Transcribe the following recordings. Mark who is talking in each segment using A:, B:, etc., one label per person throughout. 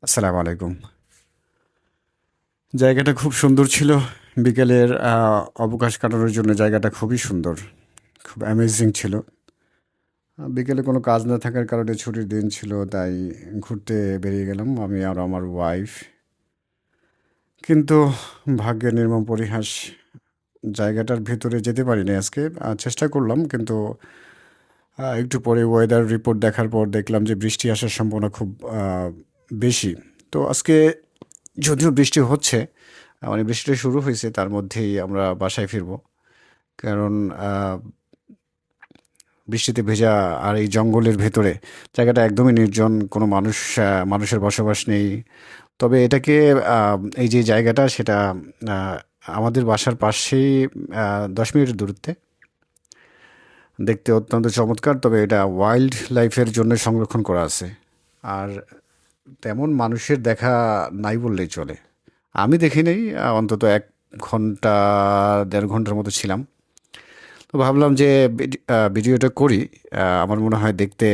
A: আসসালামু আলাইকুম। জায়গাটা খুব সুন্দর ছিল। বিকেলের অবকাশ কাটানোর জন্য জায়গাটা খুবই সুন্দর, খুব অ্যামেজিং ছিল। বিকেলে কোনো কাজ না থাকার কারণে ছুটির দিন ছিল, তাই ঘুরতে বেরিয়ে গেলাম আমি আর আমার ওয়াইফ। কিন্তু ভাগ্যের নির্মম পরিহাস, জায়গাটার ভেতরে যেতে পারিনি আজকে। চেষ্টা করলাম, কিন্তু একটু পরে ওয়েদার রিপোর্ট দেখার পর দেখলাম যে বৃষ্টি আসার সম্ভাবনা খুব বেশি। তো আজকে যদিও বৃষ্টি হচ্ছে, মানে বৃষ্টিটা শুরু হয়েছে, তার মধ্যেই আমরা বাসায় ফিরবো। কারণ বৃষ্টিতে ভেজা আর এই জঙ্গলের ভেতরে জায়গাটা একদমই নির্জন, কোনো মানুষের বসবাস নেই। তবে এটাকে এই যে জায়গাটা সেটা আহ, আমাদের বাসার পাশেই, 10 মিনিটের দূরত্বে। দেখতে অত্যন্ত চমৎকার, তবে এটা ওয়াইল্ড লাইফের জন্য সংরক্ষণ করা আছে। আর তেমন মানুষের দেখা নাই বললেই চলে। আমি দেখি নাই, অন্তত 1 ঘন্টা 1.5 ঘন্টার মতো ছিলাম। তো ভাবলাম যে ভিডিওটা করি। আমার মনে হয় দেখতে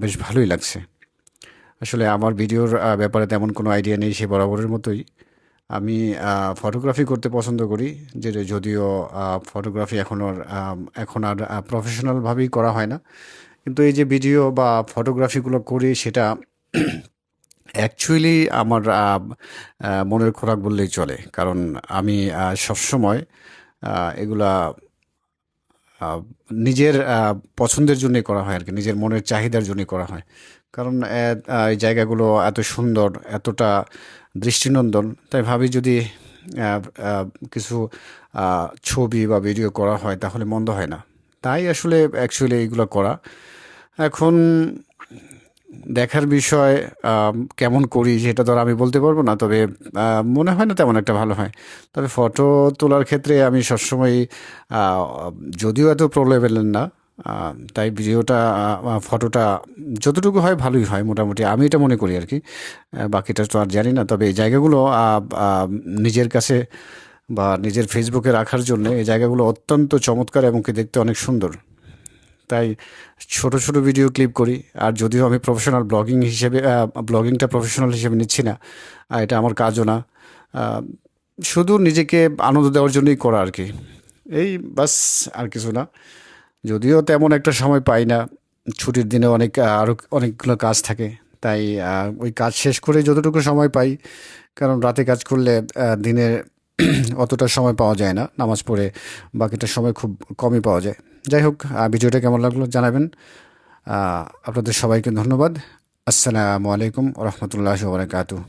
A: বেশ ভালোই লাগছে। আসলে আমার ভিডিওর ব্যাপারে তেমন কোনো আইডিয়া নেই, সে বরাবরের মতোই। আমি ফটোগ্রাফি করতে পছন্দ করি, যে যদিও ফটোগ্রাফি এখন আর প্রফেশনালভাবেই করা হয় না। কিন্তু এই যে ভিডিও বা ফটোগ্রাফিগুলো করি, সেটা অ্যাকচুয়ালি আমার মনের খোরাক বললেই চলে। কারণ আমি সবসময় এগুলা আহ, নিজের পছন্দের জন্যই করা হয় আর কি, নিজের মনের চাহিদার জন্যই করা হয়। কারণ এই জায়গাগুলো এত সুন্দর, এতটা দৃষ্টিনন্দন, তাই ভাবি যদি আহ, আহ, কিছু ছবি বা ভিডিও করা হয় তাহলে মন্দ হয় না। তাই আসলে অ্যাকচুয়ালি এইগুলো করা। এখন দেখার বিষয়, কেমন করি সেটা তো আর আমি বলতে পারবো না। তবে মনে হয় না তেমন একটা ভালো হয়। তবে ফটো তোলার ক্ষেত্রে আমি সবসময়, আহ, যদিও এত প্রো লেভেলের না, তাই ভিডিওটা, ফটোটা যতটুকু হয় ভালোই হয় মোটামুটি, আমি এটা মনে করি আর কি। বাকিটা তো আর জানি না। তবে এই জায়গাগুলো নিজের কাছে বা নিজের ফেসবুকে রাখার জন্য এই জায়গাগুলো অত্যন্ত চমৎকার এবং কি দেখতে অনেক সুন্দর। তাই ছোট ছোট ভিডিও ক্লিপ করি। আর যদিও আমি প্রফেশনাল ব্লগিংটা প্রফেশনাল হিসেবে নিচ্ছি না, এটা আমার কাজও না। আহ, শুধু নিজেকে আনন্দ দেওয়ার জন্যই করা আর কি। এই বাস, আর কিছু না। যদিও তেমন একটা সময় পাই না, ছুটির দিনে আরও অনেকগুলো কাজ থাকে। তাই ওই কাজ শেষ করে যতটুকু সময় পাই, কারণ রাতে কাজ করলে দিনে অতটা সময় পাওয়া যায় না নামাজ পড়ে, বাকিটা সময় খুব কমই পাওয়া যায়। যাই হোক, ভিডিওটা কেমন লাগলো জানাবেন। আপনাদের সবাইকে ধন্যবাদ। আসসালামু আলাইকুম রহমতুল্লাহ বারাকাতুহু।